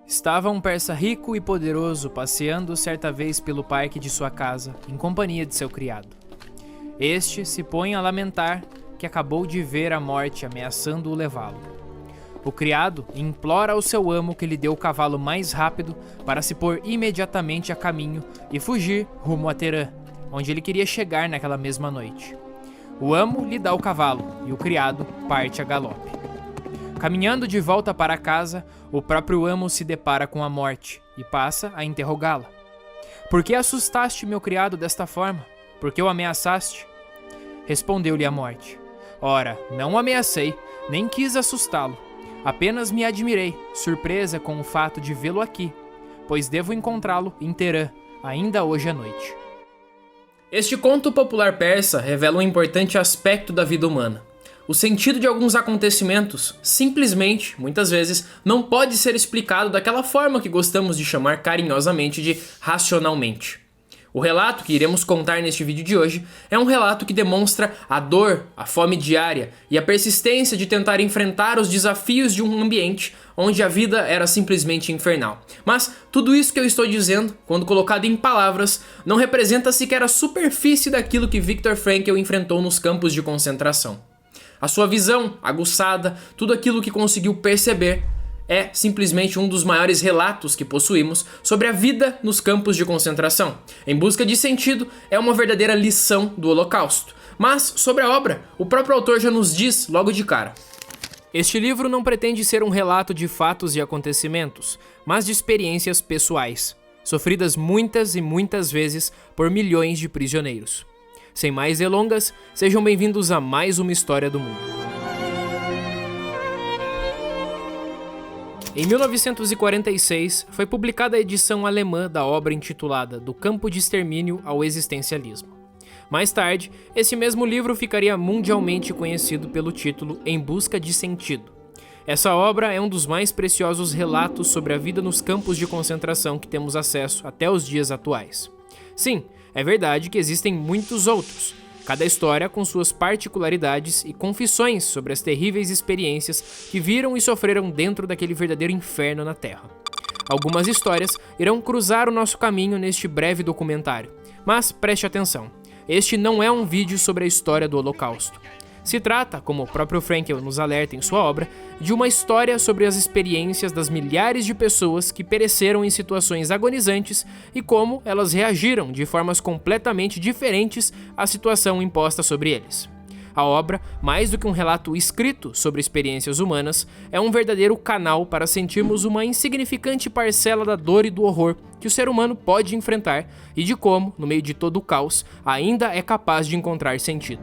Estava um persa rico e poderoso passeando certa vez pelo parque de sua casa, em companhia de seu criado. Este se põe a lamentar que acabou de ver a morte ameaçando-o levá-lo. O criado implora ao seu amo que lhe dê o cavalo mais rápido para se pôr imediatamente a caminho e fugir rumo a Terã, onde ele queria chegar naquela mesma noite. O amo lhe dá o cavalo e o criado parte a galope. Caminhando de volta para casa, o próprio amo se depara com a morte e passa a interrogá-la. Por que assustaste meu criado desta forma? Por que o ameaçaste? Respondeu-lhe a morte. Ora, não o ameacei, nem quis assustá-lo. Apenas me admirei, surpresa com o fato de vê-lo aqui, pois devo encontrá-lo em Terã, ainda hoje à noite. Este conto popular persa revela um importante aspecto da vida humana. O sentido de alguns acontecimentos, simplesmente, muitas vezes, não pode ser explicado daquela forma que gostamos de chamar carinhosamente de racionalmente. O relato que iremos contar neste vídeo de hoje é um relato que demonstra a dor, a fome diária e a persistência de tentar enfrentar os desafios de um ambiente onde a vida era simplesmente infernal. Mas tudo isso que eu estou dizendo, quando colocado em palavras, não representa sequer a superfície daquilo que Viktor Frankl enfrentou nos campos de concentração. A sua visão aguçada, tudo aquilo que conseguiu perceber, é simplesmente um dos maiores relatos que possuímos sobre a vida nos campos de concentração. Em Busca de Sentido é uma verdadeira lição do Holocausto. Mas, sobre a obra, o próprio autor já nos diz logo de cara. Este livro não pretende ser um relato de fatos e acontecimentos, mas de experiências pessoais, sofridas muitas e muitas vezes por milhões de prisioneiros. Sem mais delongas, sejam bem-vindos a mais uma História do Mundo. Em 1946, foi publicada a edição alemã da obra intitulada Do Campo de Extermínio ao Existencialismo. Mais tarde, esse mesmo livro ficaria mundialmente conhecido pelo título Em Busca de Sentido. Essa obra é um dos mais preciosos relatos sobre a vida nos campos de concentração que temos acesso até os dias atuais. Sim, é verdade que existem muitos outros, cada história com suas particularidades e confissões sobre as terríveis experiências que viram e sofreram dentro daquele verdadeiro inferno na Terra. Algumas histórias irão cruzar o nosso caminho neste breve documentário, mas preste atenção, este não é um vídeo sobre a história do Holocausto. Se trata, como o próprio Frankl nos alerta em sua obra, de uma história sobre as experiências das milhares de pessoas que pereceram em situações agonizantes e como elas reagiram de formas completamente diferentes à situação imposta sobre eles. A obra, mais do que um relato escrito sobre experiências humanas, é um verdadeiro canal para sentirmos uma insignificante parcela da dor e do horror que o ser humano pode enfrentar e de como, no meio de todo o caos, ainda é capaz de encontrar sentido.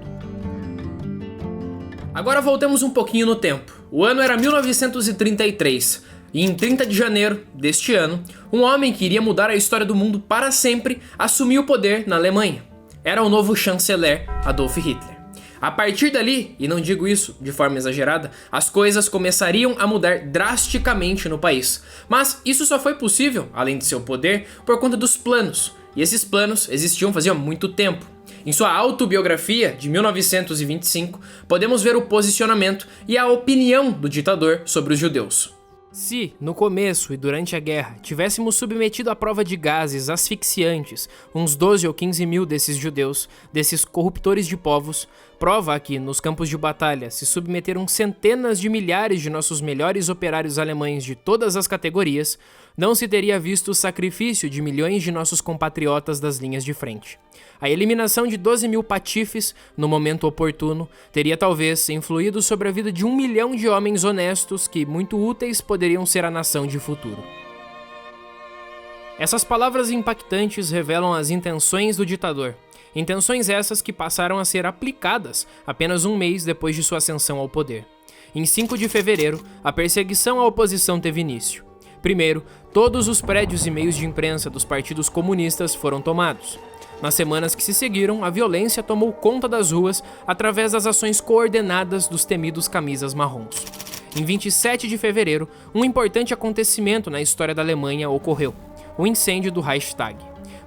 Agora voltemos um pouquinho no tempo. O ano era 1933 e em 30 de janeiro deste ano, um homem que iria mudar a história do mundo para sempre assumiu o poder na Alemanha. Era o novo chanceler Adolf Hitler. A partir dali, e não digo isso de forma exagerada, as coisas começariam a mudar drasticamente no país. Mas isso só foi possível, além de seu poder, por conta dos planos. E esses planos existiam fazia muito tempo. Em sua autobiografia, de 1925, podemos ver o posicionamento e a opinião do ditador sobre os judeus. Se, no começo e durante a guerra, tivéssemos submetido à prova de gases asfixiantes uns 12 ou 15 mil desses judeus, desses corruptores de povos, prova a que, nos campos de batalha, se submeteram centenas de milhares de nossos melhores operários alemães de todas as categorias, não se teria visto o sacrifício de milhões de nossos compatriotas das linhas de frente. A eliminação de 12 mil patifes, no momento oportuno, teria talvez influído sobre a vida de 1 milhão de homens honestos que, muito úteis, poderiam ser a nação de futuro. Essas palavras impactantes revelam as intenções do ditador. Intenções essas que passaram a ser aplicadas apenas um mês depois de sua ascensão ao poder. Em 5 de fevereiro, a perseguição à oposição teve início. Primeiro, todos os prédios e meios de imprensa dos partidos comunistas foram tomados. Nas semanas que se seguiram, a violência tomou conta das ruas através das ações coordenadas dos temidos camisas marrons. Em 27 de fevereiro, um importante acontecimento na história da Alemanha ocorreu: o incêndio do Reichstag.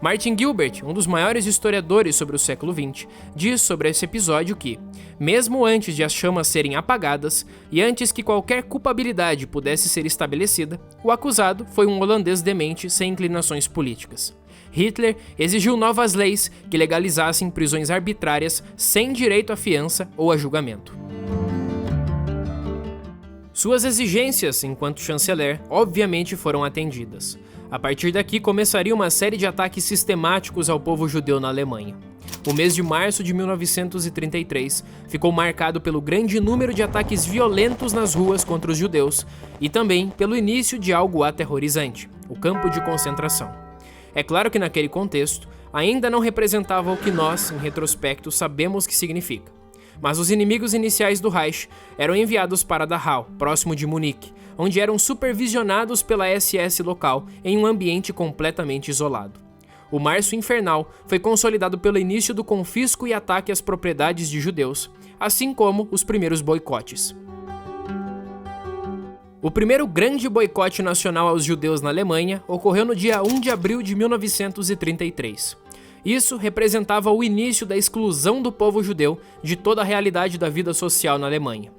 Martin Gilbert, um dos maiores historiadores sobre o século XX, diz sobre esse episódio que, mesmo antes de as chamas serem apagadas e antes que qualquer culpabilidade pudesse ser estabelecida, o acusado foi um holandês demente sem inclinações políticas. Hitler exigiu novas leis que legalizassem prisões arbitrárias sem direito à fiança ou a julgamento. Suas exigências, enquanto chanceler, obviamente foram atendidas. A partir daqui começaria uma série de ataques sistemáticos ao povo judeu na Alemanha. O mês de março de 1933 ficou marcado pelo grande número de ataques violentos nas ruas contra os judeus e também pelo início de algo aterrorizante, o campo de concentração. É claro que naquele contexto ainda não representava o que nós, em retrospecto, sabemos que significa. Mas os inimigos iniciais do Reich eram enviados para Dachau, próximo de Munique, onde eram supervisionados pela SS local em um ambiente completamente isolado. O Março Infernal foi consolidado pelo início do confisco e ataque às propriedades de judeus, assim como os primeiros boicotes. O primeiro grande boicote nacional aos judeus na Alemanha ocorreu no dia 1 de abril de 1933. Isso representava o início da exclusão do povo judeu de toda a realidade da vida social na Alemanha.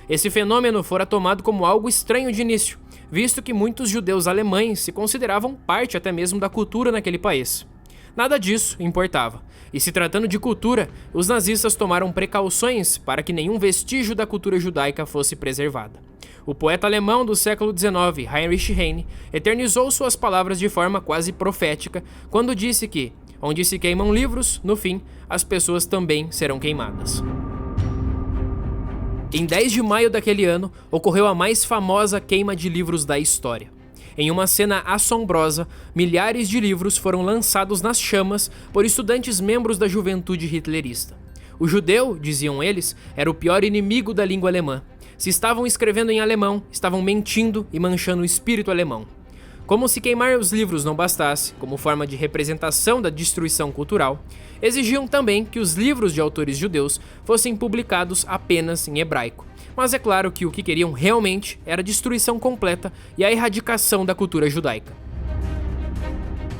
Esse fenômeno fora tomado como algo estranho de início, visto que muitos judeus alemães se consideravam parte até mesmo da cultura naquele país. Nada disso importava, e se tratando de cultura, os nazistas tomaram precauções para que nenhum vestígio da cultura judaica fosse preservada. O poeta alemão do século XIX, Heinrich Heine, eternizou suas palavras de forma quase profética quando disse que, onde se queimam livros, no fim, as pessoas também serão queimadas. Em 10 de maio daquele ano, ocorreu a mais famosa queima de livros da história. Em uma cena assombrosa, milhares de livros foram lançados nas chamas por estudantes membros da juventude hitlerista. O judeu, diziam eles, era o pior inimigo da língua alemã. Se estavam escrevendo em alemão, estavam mentindo e manchando o espírito alemão. Como se queimar os livros não bastasse, como forma de representação da destruição cultural, exigiam também que os livros de autores judeus fossem publicados apenas em hebraico. Mas é claro que o que queriam realmente era a destruição completa e a erradicação da cultura judaica.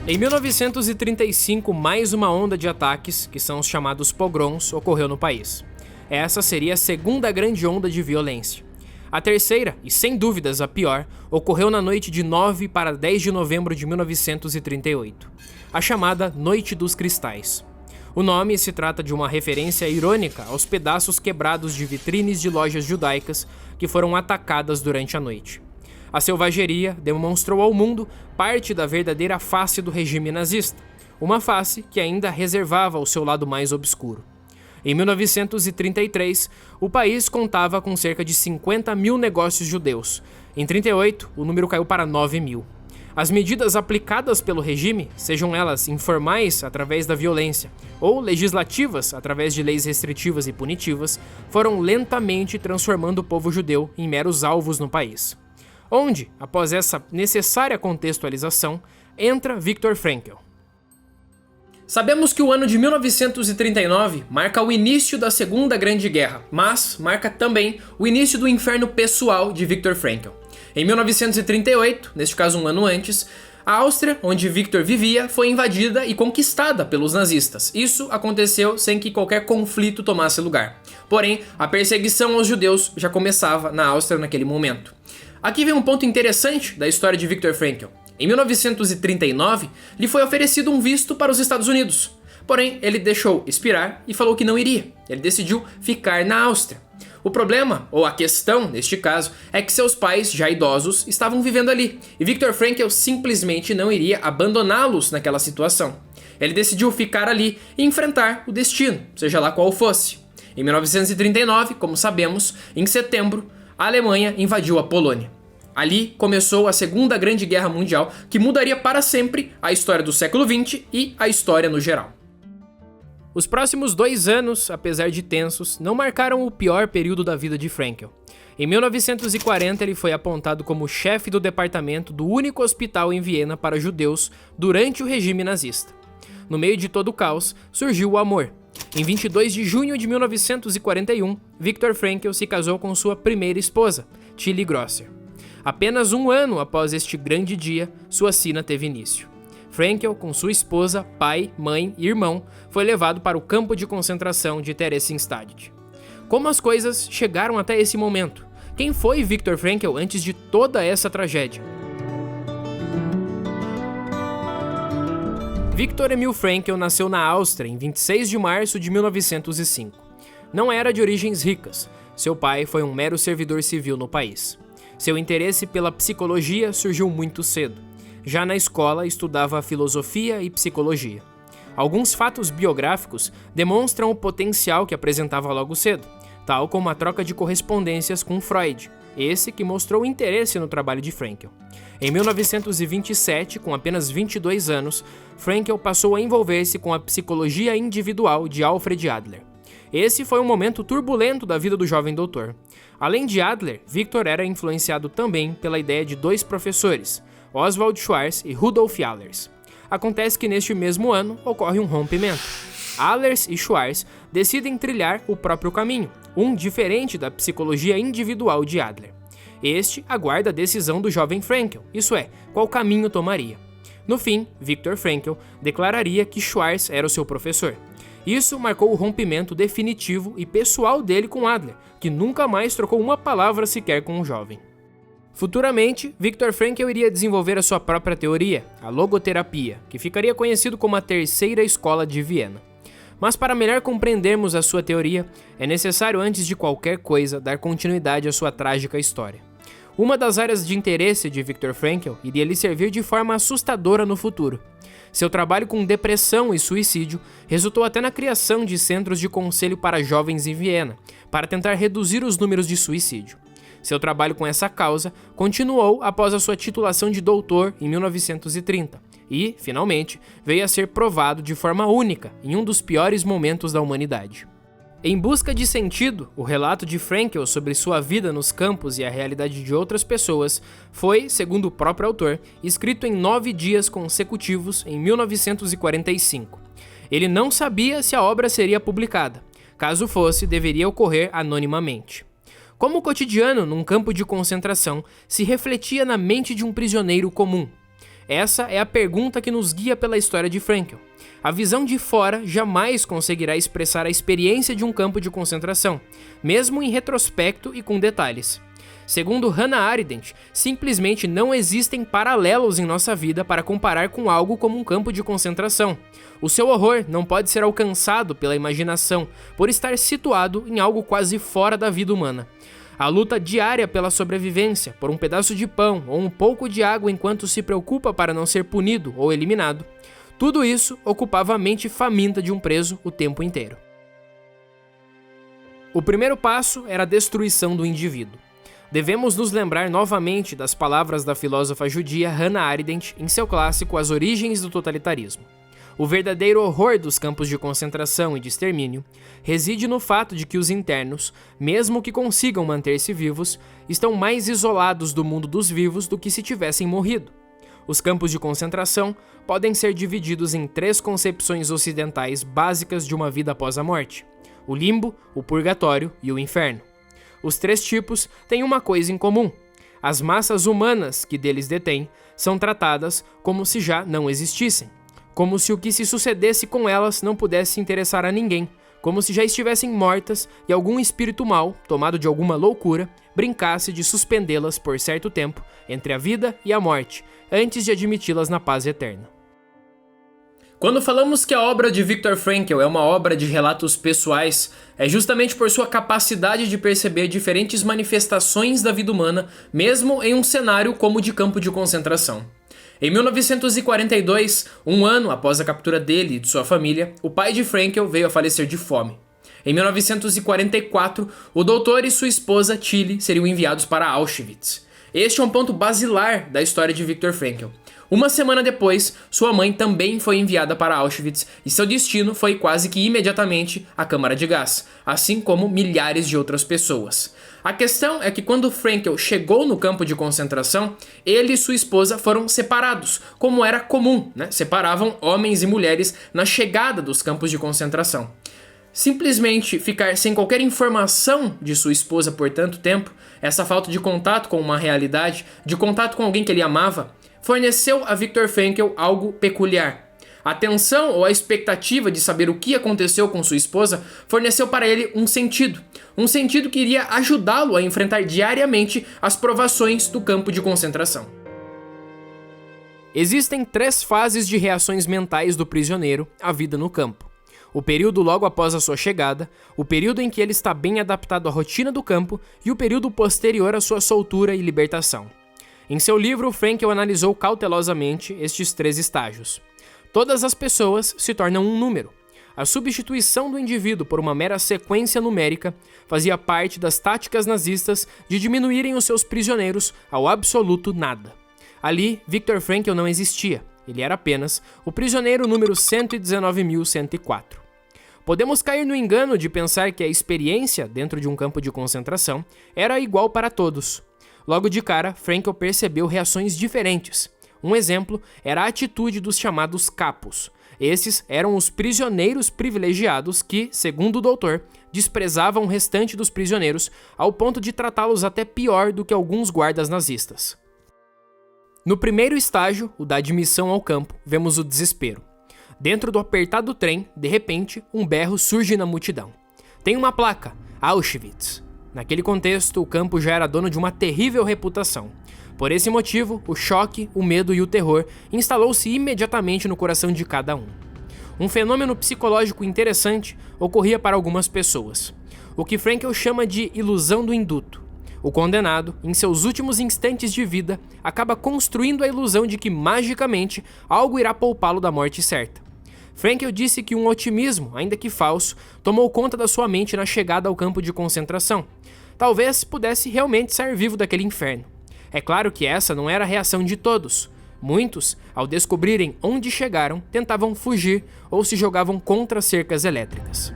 Em 1935, mais uma onda de ataques, que são os chamados pogroms, ocorreu no país. Essa seria a segunda grande onda de violência. A terceira, e sem dúvidas a pior, ocorreu na noite de 9 para 10 de novembro de 1938, a chamada Noite dos Cristais. O nome se trata de uma referência irônica aos pedaços quebrados de vitrines de lojas judaicas que foram atacadas durante a noite. A selvageria demonstrou ao mundo parte da verdadeira face do regime nazista, uma face que ainda reservava o seu lado mais obscuro. Em 1933, o país contava com cerca de 50 mil negócios judeus. Em 1938, o número caiu para 9 mil. As medidas aplicadas pelo regime, sejam elas informais através da violência ou legislativas através de leis restritivas e punitivas, foram lentamente transformando o povo judeu em meros alvos no país. Onde, após essa necessária contextualização, entra Viktor Frankl. Sabemos que o ano de 1939 marca o início da Segunda Grande Guerra, mas marca também o início do inferno pessoal de Viktor Frankl. Em 1938, neste caso um ano antes, a Áustria, onde Viktor vivia, foi invadida e conquistada pelos nazistas. Isso aconteceu sem que qualquer conflito tomasse lugar. Porém, a perseguição aos judeus já começava na Áustria naquele momento. Aqui vem um ponto interessante da história de Viktor Frankl. Em 1939, lhe foi oferecido um visto para os Estados Unidos. Porém, ele deixou expirar e falou que não iria. Ele decidiu ficar na Áustria. O problema, ou a questão neste caso, é que seus pais, já idosos, estavam vivendo ali. E Viktor Frankl simplesmente não iria abandoná-los naquela situação. Ele decidiu ficar ali e enfrentar o destino, seja lá qual fosse. Em 1939, como sabemos, em setembro, a Alemanha invadiu a Polônia. Ali começou a Segunda Grande Guerra Mundial, que mudaria para sempre a história do século XX e a história no geral. Os próximos 2 anos, apesar de tensos, não marcaram o pior período da vida de Frankl. Em 1940, ele foi apontado como chefe do departamento do único hospital em Viena para judeus durante o regime nazista. No meio de todo o caos, surgiu o amor. Em 22 de junho de 1941, Viktor Frankl se casou com sua primeira esposa, Tilly Grosser. Apenas um ano após este grande dia, sua sina teve início. Fraenkel, com sua esposa, pai, mãe e irmão, foi levado para o campo de concentração de Theresienstadt. Como as coisas chegaram até esse momento? Quem foi Viktor Frankl antes de toda essa tragédia? Viktor Emil Frankl nasceu na Áustria em 26 de março de 1905. Não era de origens ricas. Seu pai foi um mero servidor civil no país. Seu interesse pela psicologia surgiu muito cedo. Já na escola, estudava filosofia e psicologia. Alguns fatos biográficos demonstram o potencial que apresentava logo cedo, tal como a troca de correspondências com Freud, esse que mostrou interesse no trabalho de Frankl. Em 1927, com apenas 22 anos, Frankl passou a envolver-se com a psicologia individual de Alfred Adler. Esse foi um momento turbulento da vida do jovem doutor. Além de Adler, Viktor era influenciado também pela ideia de dois professores, Oswald Schwarz e Rudolf Allers. Acontece que neste mesmo ano ocorre um rompimento. Allers e Schwarz decidem trilhar o próprio caminho, um diferente da psicologia individual de Adler. Este aguarda a decisão do jovem Frankl, isso é, qual caminho tomaria. No fim, Viktor Frankl declararia que Schwarz era o seu professor. Isso marcou o rompimento definitivo e pessoal dele com Adler, que nunca mais trocou uma palavra sequer com o jovem. Futuramente, Viktor Frankl iria desenvolver a sua própria teoria, a logoterapia, que ficaria conhecido como a Terceira Escola de Viena. Mas para melhor compreendermos a sua teoria, é necessário antes de qualquer coisa dar continuidade à sua trágica história. Uma das áreas de interesse de Viktor Frankl iria lhe servir de forma assustadora no futuro. Seu trabalho com depressão e suicídio resultou até na criação de centros de conselho para jovens em Viena, para tentar reduzir os números de suicídio. Seu trabalho com essa causa continuou após a sua titulação de doutor em 1930 e, finalmente, veio a ser provado de forma única em um dos piores momentos da humanidade. Em busca de sentido, o relato de Frankl sobre sua vida nos campos e a realidade de outras pessoas foi, segundo o próprio autor, escrito em 9 dias consecutivos em 1945. Ele não sabia se a obra seria publicada. Caso fosse, deveria ocorrer anonimamente. Como o cotidiano num campo de concentração se refletia na mente de um prisioneiro comum? Essa é a pergunta que nos guia pela história de Frankl. A visão de fora jamais conseguirá expressar a experiência de um campo de concentração, mesmo em retrospecto e com detalhes. Segundo Hannah Arendt, simplesmente não existem paralelos em nossa vida para comparar com algo como um campo de concentração. O seu horror não pode ser alcançado pela imaginação, por estar situado em algo quase fora da vida humana. A luta diária pela sobrevivência, por um pedaço de pão ou um pouco de água enquanto se preocupa para não ser punido ou eliminado, tudo isso ocupava a mente faminta de um preso o tempo inteiro. O primeiro passo era a destruição do indivíduo. Devemos nos lembrar novamente das palavras da filósofa judia Hannah Arendt em seu clássico As Origens do Totalitarismo. O verdadeiro horror dos campos de concentração e de extermínio reside no fato de que os internos, mesmo que consigam manter-se vivos, estão mais isolados do mundo dos vivos do que se tivessem morrido. Os campos de concentração podem ser divididos em 3 concepções ocidentais básicas de uma vida após a morte: o limbo, o purgatório e o inferno. Os 3 tipos têm uma coisa em comum: as massas humanas que deles detêm são tratadas como se já não existissem. Como se o que se sucedesse com elas não pudesse interessar a ninguém, como se já estivessem mortas e algum espírito mau, tomado de alguma loucura, brincasse de suspendê-las por certo tempo entre a vida e a morte, antes de admiti-las na paz eterna. Quando falamos que a obra de Viktor Frankl é uma obra de relatos pessoais, é justamente por sua capacidade de perceber diferentes manifestações da vida humana, mesmo em um cenário como o de campo de concentração. Em 1942, um ano após a captura dele e de sua família, o pai de Frankl veio a falecer de fome. Em 1944, o doutor e sua esposa Tilly seriam enviados para Auschwitz. Este é um ponto basilar da história de Viktor Frankl. Uma semana depois, sua mãe também foi enviada para Auschwitz e seu destino foi quase que imediatamente a câmara de gás, assim como milhares de outras pessoas. A questão é que quando Frankl chegou no campo de concentração, ele e sua esposa foram separados, como era comum, né? Separavam homens e mulheres na chegada dos campos de concentração. Simplesmente ficar sem qualquer informação de sua esposa por tanto tempo, essa falta de contato com uma realidade, de contato com alguém que ele amava, forneceu a Viktor Frankl algo peculiar. A tensão ou a expectativa de saber o que aconteceu com sua esposa forneceu para ele um sentido que iria ajudá-lo a enfrentar diariamente as provações do campo de concentração. Existem 3 fases de reações mentais do prisioneiro à vida no campo. O período logo após a sua chegada, o período em que ele está bem adaptado à rotina do campo e o período posterior à sua soltura e libertação. Em seu livro, Frankl analisou cautelosamente estes 3 estágios. Todas as pessoas se tornam um número. A substituição do indivíduo por uma mera sequência numérica fazia parte das táticas nazistas de diminuírem os seus prisioneiros ao absoluto nada. Ali, Viktor Frankl não existia, ele era apenas o prisioneiro número 119.104. Podemos cair no engano de pensar que a experiência dentro de um campo de concentração era igual para todos. Logo de cara, Frankl percebeu reações diferentes. Um exemplo era a atitude dos chamados capos. Esses eram os prisioneiros privilegiados que, segundo o doutor, desprezavam o restante dos prisioneiros ao ponto de tratá-los até pior do que alguns guardas nazistas. No primeiro estágio, o da admissão ao campo, vemos o desespero. Dentro do apertado trem, de repente, um berro surge na multidão. Tem uma placa, Auschwitz. Naquele contexto, o campo já era dono de uma terrível reputação. Por esse motivo, o choque, o medo e o terror instalou-se imediatamente no coração de cada um. Um fenômeno psicológico interessante ocorria para algumas pessoas, o que Frankl chama de ilusão do induto. O condenado, em seus últimos instantes de vida, acaba construindo a ilusão de que, magicamente, algo irá poupá-lo da morte certa. Frankl disse que um otimismo, ainda que falso, tomou conta da sua mente na chegada ao campo de concentração. Talvez pudesse realmente sair vivo daquele inferno. É claro que essa não era a reação de todos. Muitos, ao descobrirem onde chegaram, tentavam fugir ou se jogavam contra cercas elétricas.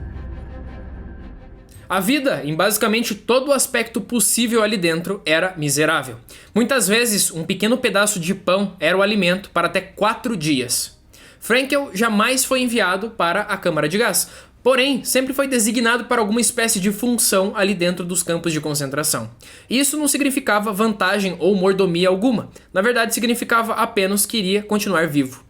A vida, em basicamente todo o aspecto possível ali dentro, era miserável. Muitas vezes, um pequeno pedaço de pão era o alimento para até 4 dias. Frankl jamais foi enviado para a câmara de gás, porém, sempre foi designado para alguma espécie de função ali dentro dos campos de concentração. Isso não significava vantagem ou mordomia alguma, na verdade significava apenas que iria continuar vivo.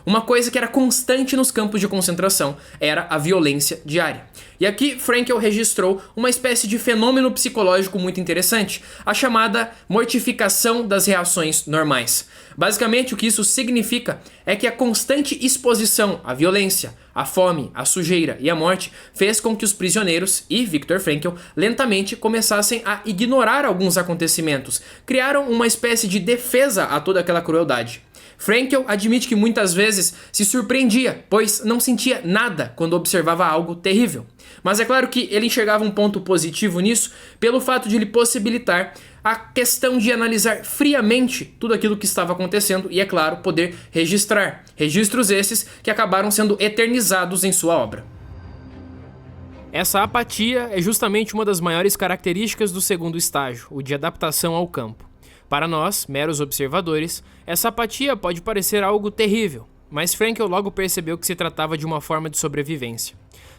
Uma coisa que era constante nos campos de concentração era a violência diária. E aqui Frankl registrou uma espécie de fenômeno psicológico muito interessante, a chamada mortificação das reações normais. Basicamente, o que isso significa é que a constante exposição à violência, à fome, à sujeira e à morte fez com que os prisioneiros e Viktor Frankl lentamente começassem a ignorar alguns acontecimentos, criaram uma espécie de defesa a toda aquela crueldade. Frankl admite que muitas vezes se surpreendia, pois não sentia nada quando observava algo terrível. Mas é claro que ele enxergava um ponto positivo nisso pelo fato de lhe possibilitar a questão de analisar friamente tudo aquilo que estava acontecendo e, é claro, poder registrar. Registros esses que acabaram sendo eternizados em sua obra. Essa apatia é justamente uma das maiores características do segundo estágio, o de adaptação ao campo. Para nós, meros observadores, essa apatia pode parecer algo terrível, mas Frankl logo percebeu que se tratava de uma forma de sobrevivência.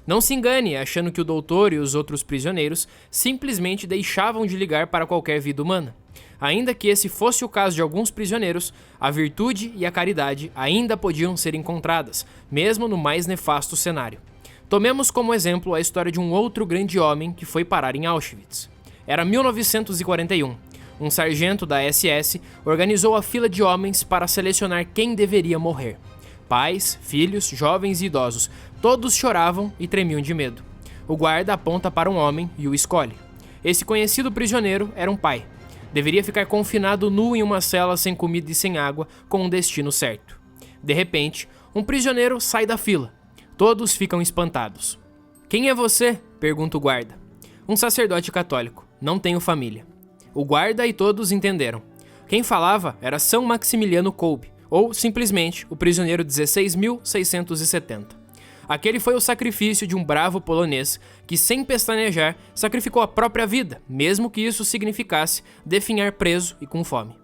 Não se engane achando que o doutor e os outros prisioneiros simplesmente deixavam de ligar para qualquer vida humana. Ainda que esse fosse o caso de alguns prisioneiros, a virtude e a caridade ainda podiam ser encontradas, mesmo no mais nefasto cenário. Tomemos como exemplo a história de um outro grande homem que foi parar em Auschwitz. Era 1941. Um sargento da SS organizou a fila de homens para selecionar quem deveria morrer. Pais, filhos, jovens e idosos, todos choravam e tremiam de medo. O guarda aponta para um homem e o escolhe. Esse conhecido prisioneiro era um pai. Deveria ficar confinado nu em uma cela sem comida e sem água, com um destino certo. De repente, um prisioneiro sai da fila. Todos ficam espantados. "Quem é você?" pergunta o guarda. "Um sacerdote católico. Não tenho família." O guarda e todos entenderam. Quem falava era São Maximiliano Kolbe, ou simplesmente o prisioneiro 16.670. Aquele foi o sacrifício de um bravo polonês que, sem pestanejar, sacrificou a própria vida, mesmo que isso significasse definhar preso e com fome.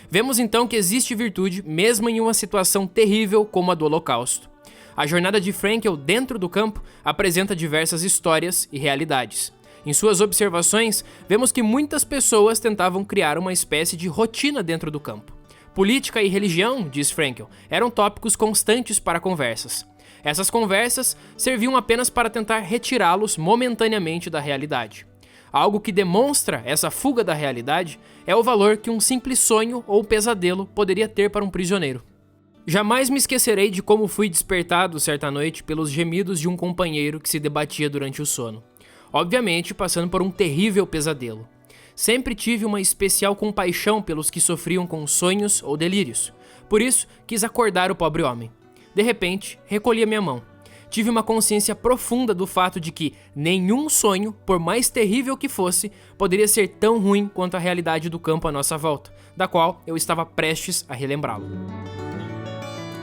Vemos então que existe virtude mesmo em uma situação terrível como a do Holocausto. A jornada de Frankl dentro do campo apresenta diversas histórias e realidades. Em suas observações, vemos que muitas pessoas tentavam criar uma espécie de rotina dentro do campo. Política e religião, diz Frankl, eram tópicos constantes para conversas. Essas conversas serviam apenas para tentar retirá-los momentaneamente da realidade. Algo que demonstra essa fuga da realidade é o valor que um simples sonho ou pesadelo poderia ter para um prisioneiro. Jamais me esquecerei de como fui despertado certa noite pelos gemidos de um companheiro que se debatia durante o sono, obviamente passando por um terrível pesadelo. Sempre tive uma especial compaixão pelos que sofriam com sonhos ou delírios, por isso quis acordar o pobre homem. De repente, recolhi a minha mão. Tive uma consciência profunda do fato de que nenhum sonho, por mais terrível que fosse, poderia ser tão ruim quanto a realidade do campo à nossa volta, da qual eu estava prestes a relembrá-lo.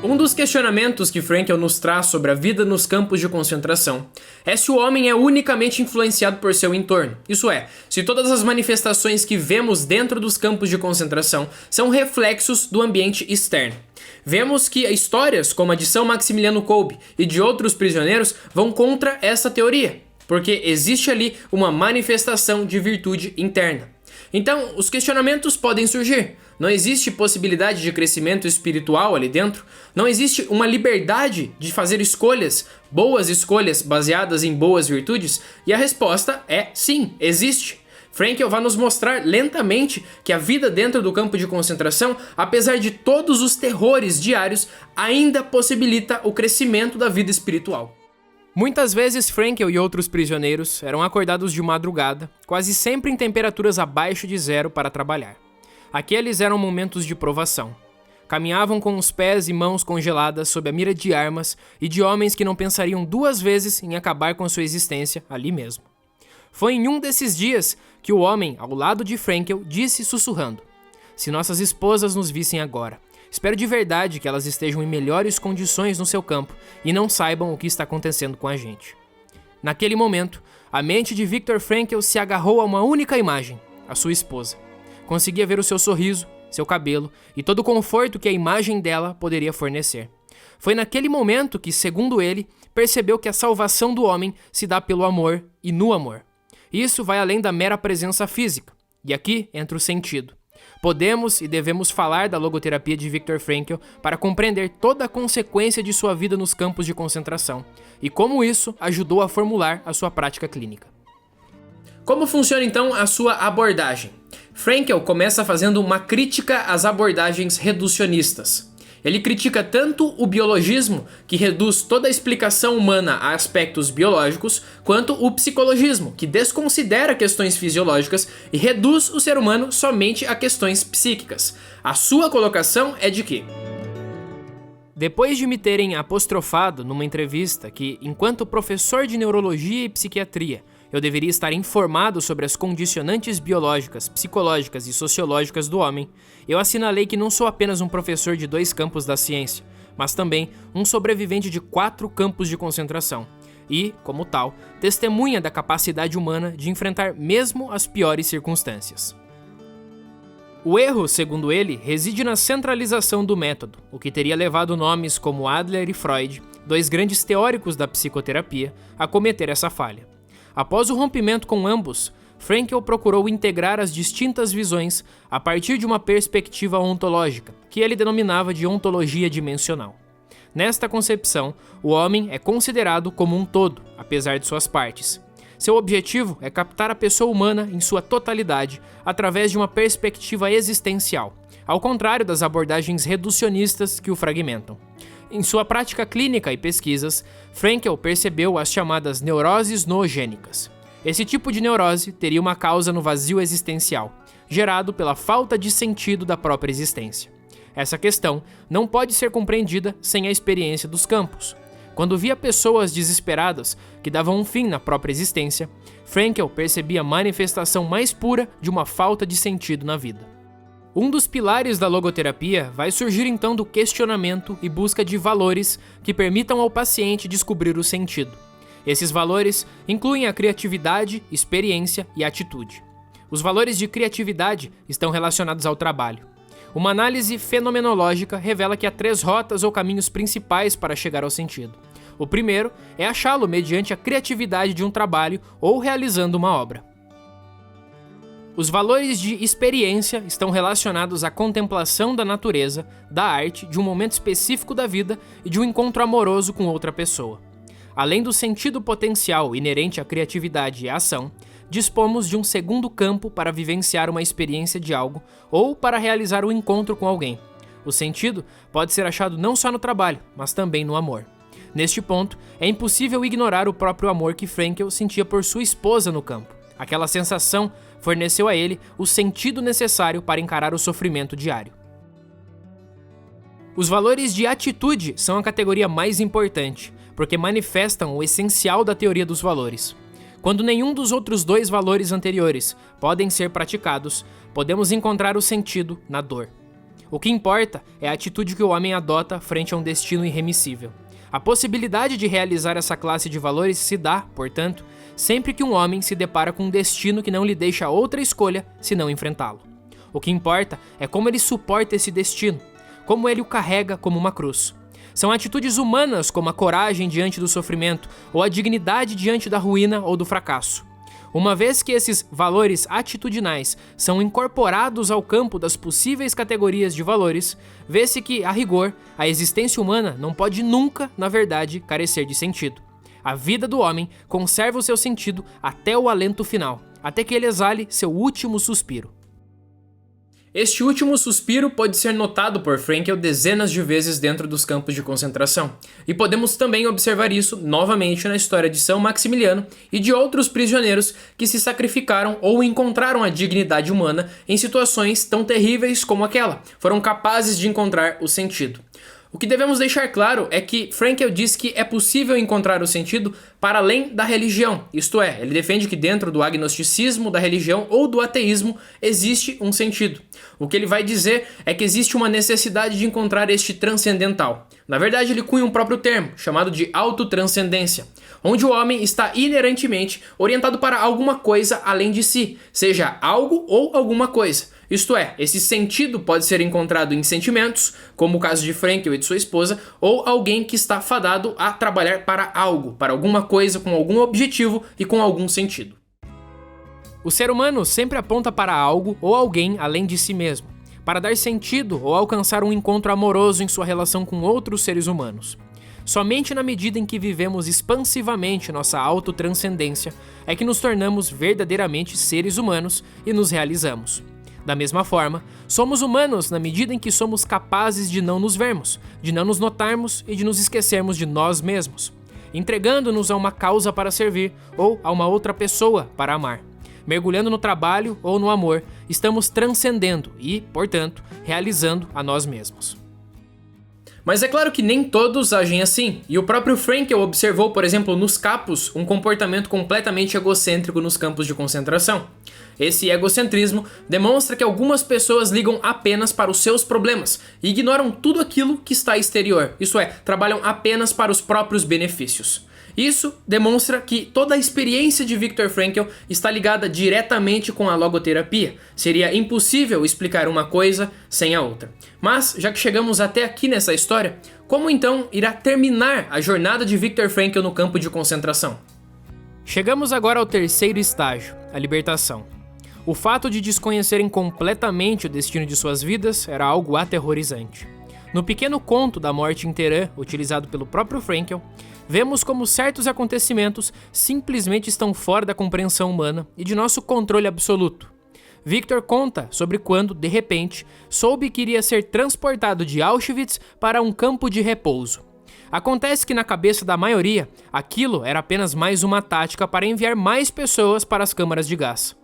Um dos questionamentos que Frankl nos traz sobre a vida nos campos de concentração é se o homem é unicamente influenciado por seu entorno. Isso é, se todas as manifestações que vemos dentro dos campos de concentração são reflexos do ambiente externo. Vemos que histórias como a de São Maximiliano Kolbe e de outros prisioneiros vão contra essa teoria, porque existe ali uma manifestação de virtude interna. Então, os questionamentos podem surgir. Não existe possibilidade de crescimento espiritual ali dentro? Não existe uma liberdade de fazer escolhas, boas escolhas baseadas em boas virtudes? E a resposta é sim, existe. Frankl vai nos mostrar lentamente que a vida dentro do campo de concentração, apesar de todos os terrores diários, ainda possibilita o crescimento da vida espiritual. Muitas vezes Frankl e outros prisioneiros eram acordados de madrugada, quase sempre em temperaturas abaixo de zero para trabalhar. Aqueles eram momentos de provação. Caminhavam com os pés e mãos congeladas sob a mira de armas e de homens que não pensariam duas vezes em acabar com sua existência ali mesmo. Foi em um desses dias que o homem, ao lado de Frankl, disse sussurrando: "Se nossas esposas nos vissem agora, espero de verdade que elas estejam em melhores condições no seu campo e não saibam o que está acontecendo com a gente." Naquele momento, a mente de Viktor Frankl se agarrou a uma única imagem, a sua esposa. Conseguia ver o seu sorriso, seu cabelo e todo o conforto que a imagem dela poderia fornecer. Foi naquele momento que, segundo ele, percebeu que a salvação do homem se dá pelo amor e no amor. Isso vai além da mera presença física, e aqui entra o sentido. Podemos e devemos falar da logoterapia de Viktor Frankl para compreender toda a consequência de sua vida nos campos de concentração e como isso ajudou a formular a sua prática clínica. Como funciona então a sua abordagem? Frankl começa fazendo uma crítica às abordagens reducionistas. Ele critica tanto o biologismo, que reduz toda a explicação humana a aspectos biológicos, quanto o psicologismo, que desconsidera questões fisiológicas e reduz o ser humano somente a questões psíquicas. A sua colocação é de que: depois de me terem apostrofado numa entrevista que, enquanto professor de neurologia e psiquiatria, eu deveria estar informado sobre as condicionantes biológicas, psicológicas e sociológicas do homem, eu assinalei que não sou apenas um professor de 2 campos da ciência, mas também um sobrevivente de 4 campos de concentração e, como tal, testemunha da capacidade humana de enfrentar mesmo as piores circunstâncias. O erro, segundo ele, reside na centralização do método, o que teria levado nomes como Adler e Freud, 2 grandes teóricos da psicoterapia, a cometer essa falha. Após o rompimento com ambos, Frankl procurou integrar as distintas visões a partir de uma perspectiva ontológica, que ele denominava de ontologia dimensional. Nesta concepção, o homem é considerado como um todo, apesar de suas partes. Seu objetivo é captar a pessoa humana em sua totalidade através de uma perspectiva existencial, ao contrário das abordagens reducionistas que o fragmentam. Em sua prática clínica e pesquisas, Frankl percebeu as chamadas neuroses noogênicas. Esse tipo de neurose teria uma causa no vazio existencial, gerado pela falta de sentido da própria existência. Essa questão não pode ser compreendida sem a experiência dos campos. Quando via pessoas desesperadas que davam um fim na própria existência, Frankl percebia a manifestação mais pura de uma falta de sentido na vida. Um dos pilares da logoterapia vai surgir então do questionamento e busca de valores que permitam ao paciente descobrir o sentido. Esses valores incluem a criatividade, experiência e atitude. Os valores de criatividade estão relacionados ao trabalho. Uma análise fenomenológica revela que há 3 rotas ou caminhos principais para chegar ao sentido. O primeiro é achá-lo mediante a criatividade de um trabalho ou realizando uma obra. Os valores de experiência estão relacionados à contemplação da natureza, da arte, de um momento específico da vida e de um encontro amoroso com outra pessoa. Além do sentido potencial inerente à criatividade e à ação, dispomos de um segundo campo para vivenciar uma experiência de algo ou para realizar um encontro com alguém. O sentido pode ser achado não só no trabalho, mas também no amor. Neste ponto, é impossível ignorar o próprio amor que Frankl sentia por sua esposa no campo. Aquela sensação forneceu a ele o sentido necessário para encarar o sofrimento diário. Os valores de atitude são a categoria mais importante, porque manifestam o essencial da teoria dos valores. Quando nenhum dos outros dois valores anteriores podem ser praticados, podemos encontrar o sentido na dor. O que importa é a atitude que o homem adota frente a um destino irremissível. A possibilidade de realizar essa classe de valores se dá, portanto, sempre que um homem se depara com um destino que não lhe deixa outra escolha senão enfrentá-lo. O que importa é como ele suporta esse destino, como ele o carrega como uma cruz. São atitudes humanas como a coragem diante do sofrimento ou a dignidade diante da ruína ou do fracasso. Uma vez que esses valores atitudinais são incorporados ao campo das possíveis categorias de valores, vê-se que, a rigor, a existência humana não pode nunca, na verdade, carecer de sentido. A vida do homem conserva o seu sentido até o alento final, até que ele exale seu último suspiro. Este último suspiro pode ser notado por Frankl dezenas de vezes dentro dos campos de concentração, e podemos também observar isso novamente na história de São Maximiliano e de outros prisioneiros que se sacrificaram ou encontraram a dignidade humana em situações tão terríveis como aquela, foram capazes de encontrar o sentido. O que devemos deixar claro é que Frankl diz que é possível encontrar o sentido para além da religião, isto é, ele defende que dentro do agnosticismo, da religião ou do ateísmo existe um sentido. O que ele vai dizer é que existe uma necessidade de encontrar este transcendental. Na verdade, ele cunha um próprio termo, chamado de autotranscendência, onde o homem está inerentemente orientado para alguma coisa além de si, seja algo ou alguma coisa. Isto é, esse sentido pode ser encontrado em sentimentos, como o caso de Frankl e de sua esposa, ou alguém que está fadado a trabalhar para algo, para alguma coisa, com algum objetivo e com algum sentido. O ser humano sempre aponta para algo ou alguém além de si mesmo, para dar sentido ou alcançar um encontro amoroso em sua relação com outros seres humanos. Somente na medida em que vivemos expansivamente nossa autotranscendência é que nos tornamos verdadeiramente seres humanos e nos realizamos. Da mesma forma, somos humanos na medida em que somos capazes de não nos vermos, de não nos notarmos e de nos esquecermos de nós mesmos, entregando-nos a uma causa para servir ou a uma outra pessoa para amar. Mergulhando no trabalho ou no amor, estamos transcendendo e, portanto, realizando a nós mesmos. Mas é claro que nem todos agem assim, e o próprio Frankl observou, por exemplo, nos capos, um comportamento completamente egocêntrico nos campos de concentração. Esse egocentrismo demonstra que algumas pessoas ligam apenas para os seus problemas e ignoram tudo aquilo que está exterior, isto é, trabalham apenas para os próprios benefícios. Isso demonstra que toda a experiência de Viktor Frankl está ligada diretamente com a logoterapia. Seria impossível explicar uma coisa sem a outra. Mas, já que chegamos até aqui nessa história, como então irá terminar a jornada de Viktor Frankl no campo de concentração? Chegamos agora ao terceiro estágio, a libertação. O fato de desconhecerem completamente o destino de suas vidas era algo aterrorizante. No pequeno conto da morte em Teherã, utilizado pelo próprio Frankl, vemos como certos acontecimentos simplesmente estão fora da compreensão humana e de nosso controle absoluto. Viktor conta sobre quando, de repente, soube que iria ser transportado de Auschwitz para um campo de repouso. Acontece que na cabeça da maioria, aquilo era apenas mais uma tática para enviar mais pessoas para as câmaras de gás.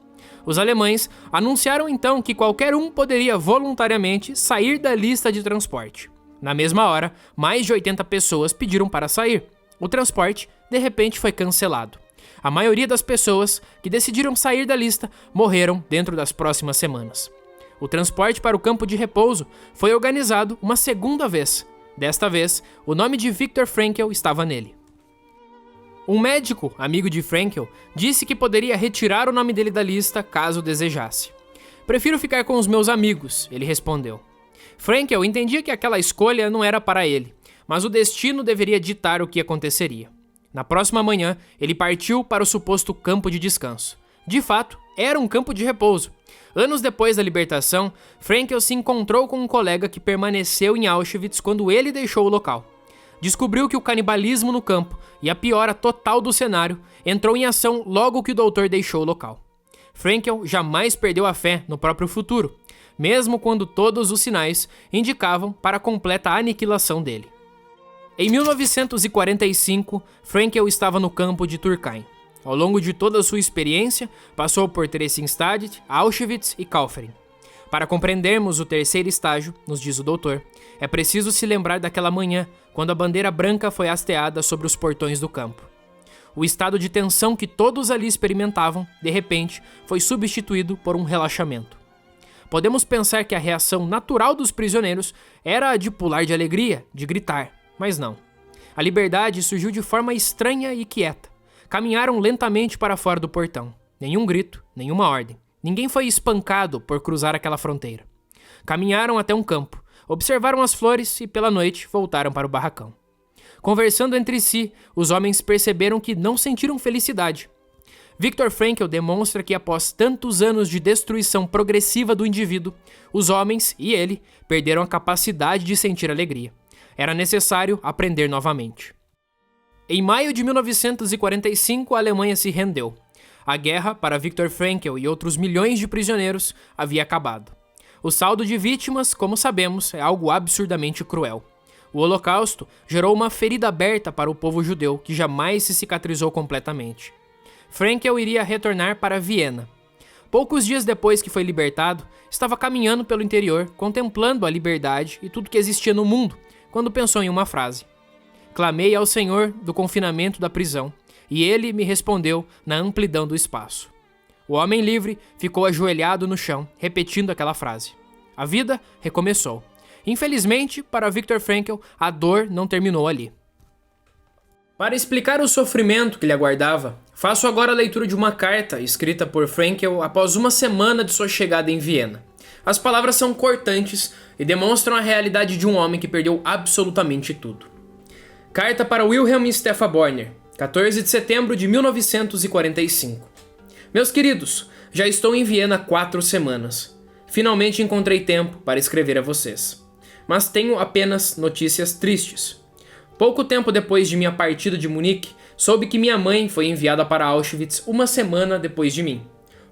Os alemães anunciaram então que qualquer um poderia voluntariamente sair da lista de transporte. Na mesma hora, mais de 80 pessoas pediram para sair. O transporte, de repente, foi cancelado. A maioria das pessoas que decidiram sair da lista morreram dentro das próximas semanas. O transporte para o campo de repouso foi organizado uma segunda vez. Desta vez, o nome de Viktor Frankl estava nele. Um médico, amigo de Frankl, disse que poderia retirar o nome dele da lista caso desejasse. "Prefiro ficar com os meus amigos", ele respondeu. Frankl entendia que aquela escolha não era para ele, mas o destino deveria ditar o que aconteceria. Na próxima manhã, ele partiu para o suposto campo de descanso. De fato, era um campo de repouso. Anos depois da libertação, Fraenkel se encontrou com um colega que permaneceu em Auschwitz quando ele deixou o local. Descobriu que o canibalismo no campo e a piora total do cenário entrou em ação logo que o doutor deixou o local. Fraenkel jamais perdeu a fé no próprio futuro, mesmo quando todos os sinais indicavam para a completa aniquilação dele. Em 1945, Fraenkel estava no campo de Turkheim. Ao longo de toda a sua experiência, passou por Theresienstadt, Auschwitz e Kaufering. Para compreendermos o terceiro estágio, nos diz o doutor, é preciso se lembrar daquela manhã, quando a bandeira branca foi hasteada sobre os portões do campo. O estado de tensão que todos ali experimentavam, de repente, foi substituído por um relaxamento. Podemos pensar que a reação natural dos prisioneiros era a de pular de alegria, de gritar, mas não. A liberdade surgiu de forma estranha e quieta. Caminharam lentamente para fora do portão. Nenhum grito, nenhuma ordem. Ninguém foi espancado por cruzar aquela fronteira. Caminharam até um campo, observaram as flores e, pela noite, voltaram para o barracão. Conversando entre si, os homens perceberam que não sentiram felicidade. Viktor Frankl demonstra que após tantos anos de destruição progressiva do indivíduo, os homens e ele perderam a capacidade de sentir alegria. Era necessário aprender novamente. Em maio de 1945, a Alemanha se rendeu. A guerra, para Viktor Frankl e outros milhões de prisioneiros, havia acabado. O saldo de vítimas, como sabemos, é algo absurdamente cruel. O Holocausto gerou uma ferida aberta para o povo judeu que jamais se cicatrizou completamente. Frankl iria retornar para Viena. Poucos dias depois que foi libertado, estava caminhando pelo interior, contemplando a liberdade e tudo que existia no mundo, quando pensou em uma frase. Clamei ao Senhor do confinamento da prisão, e ele me respondeu na amplidão do espaço. O homem livre ficou ajoelhado no chão, repetindo aquela frase. A vida recomeçou. Infelizmente, para Viktor Frankl, a dor não terminou ali. Para explicar o sofrimento que lhe aguardava, faço agora a leitura de uma carta escrita por Frankl após uma semana de sua chegada em Viena. As palavras são cortantes e demonstram a realidade de um homem que perdeu absolutamente tudo. Carta para Wilhelm Stephan Borner, 14 de setembro de 1945. Meus queridos, já estou em Viena há 4 semanas. Finalmente encontrei tempo para escrever a vocês. Mas tenho apenas notícias tristes. Pouco tempo depois de minha partida de Munique, soube que minha mãe foi enviada para Auschwitz uma semana depois de mim.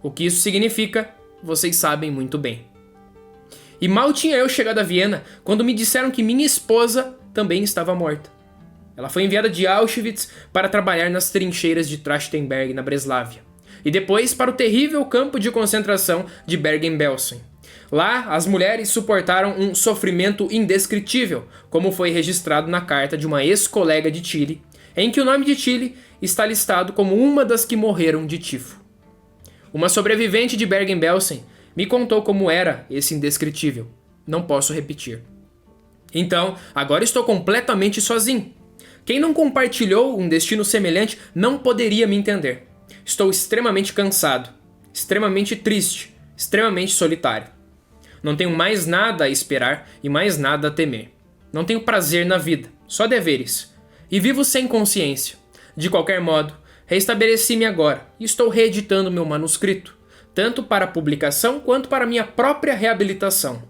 O que isso significa, vocês sabem muito bem. E mal tinha eu chegado a Viena quando me disseram que minha esposa também estava morta. Ela foi enviada de Auschwitz para trabalhar nas trincheiras de Trachtenberg, na Breslávia, e depois para o terrível campo de concentração de Bergen-Belsen. Lá, as mulheres suportaram um sofrimento indescritível, como foi registrado na carta de uma ex-colega de Chile, em que o nome de Chile está listado como uma das que morreram de tifo. Uma sobrevivente de Bergen-Belsen me contou como era esse indescritível. Não posso repetir. Então, agora estou completamente sozinho. Quem não compartilhou um destino semelhante não poderia me entender. Estou extremamente cansado, extremamente triste, extremamente solitário. Não tenho mais nada a esperar e mais nada a temer. Não tenho prazer na vida, só deveres. E vivo sem consciência. De qualquer modo, restabeleci-me agora e estou reeditando meu manuscrito, tanto para publicação quanto para minha própria reabilitação.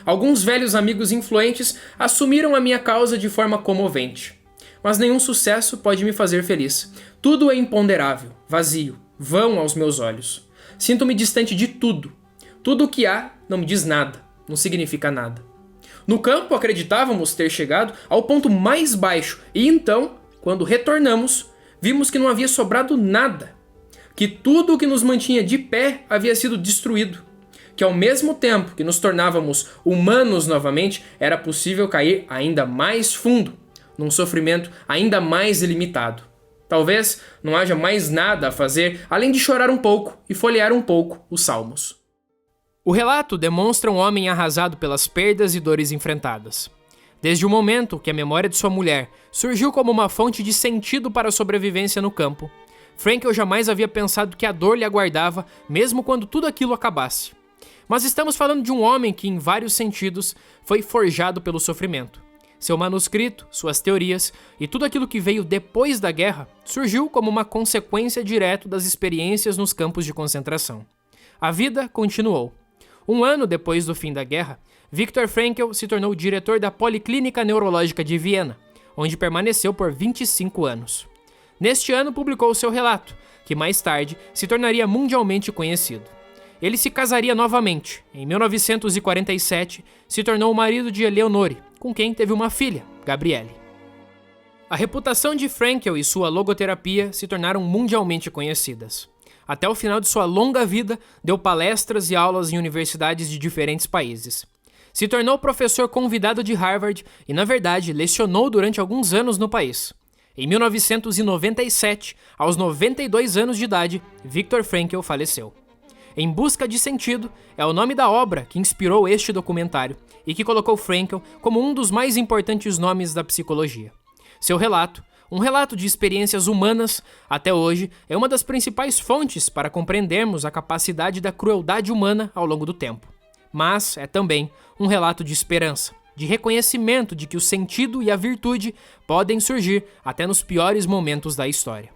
Alguns velhos amigos influentes assumiram a minha causa de forma comovente. Mas nenhum sucesso pode me fazer feliz. Tudo é imponderável, vazio, vão aos meus olhos. Sinto-me distante de tudo. Tudo o que há não me diz nada, não significa nada. No campo acreditávamos ter chegado ao ponto mais baixo e então, quando retornamos, vimos que não havia sobrado nada. Que tudo o que nos mantinha de pé havia sido destruído. Que ao mesmo tempo que nos tornávamos humanos novamente, era possível cair ainda mais fundo, num sofrimento ainda mais ilimitado. Talvez não haja mais nada a fazer além de chorar um pouco e folhear um pouco os salmos. O relato demonstra um homem arrasado pelas perdas e dores enfrentadas. Desde o momento que a memória de sua mulher surgiu como uma fonte de sentido para a sobrevivência no campo, Frankl jamais havia pensado que a dor lhe aguardava mesmo quando tudo aquilo acabasse. Mas estamos falando de um homem que, em vários sentidos, foi forjado pelo sofrimento. Seu manuscrito, suas teorias e tudo aquilo que veio depois da guerra surgiu como uma consequência direta das experiências nos campos de concentração. A vida continuou. Um ano depois do fim da guerra, Viktor Frankl se tornou diretor da Policlínica Neurológica de Viena, onde permaneceu por 25 anos. Neste ano publicou seu relato, que mais tarde se tornaria mundialmente conhecido. Ele se casaria novamente. Em 1947, se tornou o marido de Eleonore, com quem teve uma filha, Gabriele. A reputação de Frankl e sua logoterapia se tornaram mundialmente conhecidas. Até o final de sua longa vida, deu palestras e aulas em universidades de diferentes países. Se tornou professor convidado de Harvard e, na verdade, lecionou durante alguns anos no país. Em 1997, aos 92 anos de idade, Viktor Frankl faleceu. Em Busca de Sentido é o nome da obra que inspirou este documentário e que colocou Frankl como um dos mais importantes nomes da psicologia. Seu relato, um relato de experiências humanas, até hoje é uma das principais fontes para compreendermos a capacidade da crueldade humana ao longo do tempo. Mas é também um relato de esperança, de reconhecimento de que o sentido e a virtude podem surgir até nos piores momentos da história.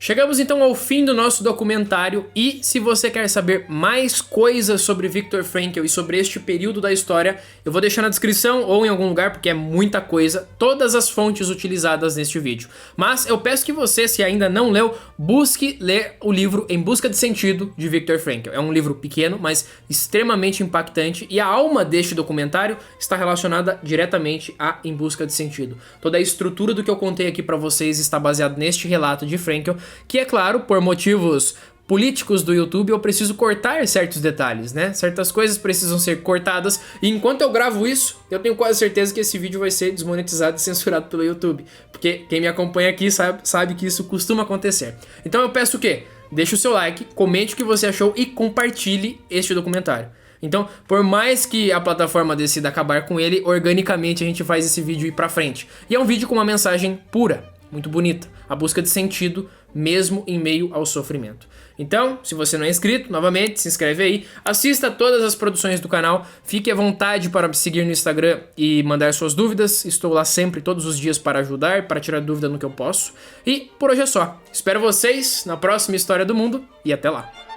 Chegamos então ao fim do nosso documentário e se você quer saber mais coisas sobre Viktor Frankl e sobre este período da história, eu vou deixar na descrição ou em algum lugar, porque é muita coisa, todas as fontes utilizadas neste vídeo. Mas eu peço que você, se ainda não leu, busque ler o livro Em Busca de Sentido, de Viktor Frankl. É um livro pequeno, mas extremamente impactante e a alma deste documentário está relacionada diretamente a Em Busca de Sentido. Toda a estrutura do que eu contei aqui para vocês está baseado neste relato de Frankl, que é claro, por motivos políticos do YouTube, eu preciso cortar certos detalhes, né? Certas coisas precisam ser cortadas e enquanto eu gravo isso, eu tenho quase certeza que esse vídeo vai ser desmonetizado e censurado pelo YouTube, porque quem me acompanha aqui sabe que isso costuma acontecer. Então eu peço o quê? Deixe o seu like, comente o que você achou e compartilhe este documentário. Então, por mais que a plataforma decida acabar com ele, organicamente a gente faz esse vídeo ir pra frente. E é um vídeo com uma mensagem pura, muito bonita, a busca de sentido, mesmo em meio ao sofrimento. Então, se você não é inscrito, novamente, se inscreve aí, assista todas as produções do canal, fique à vontade para me seguir no Instagram e mandar suas dúvidas, estou lá sempre, todos os dias para ajudar, para tirar dúvida no que eu posso. E por hoje é só, espero vocês na próxima História do Mundo e até lá!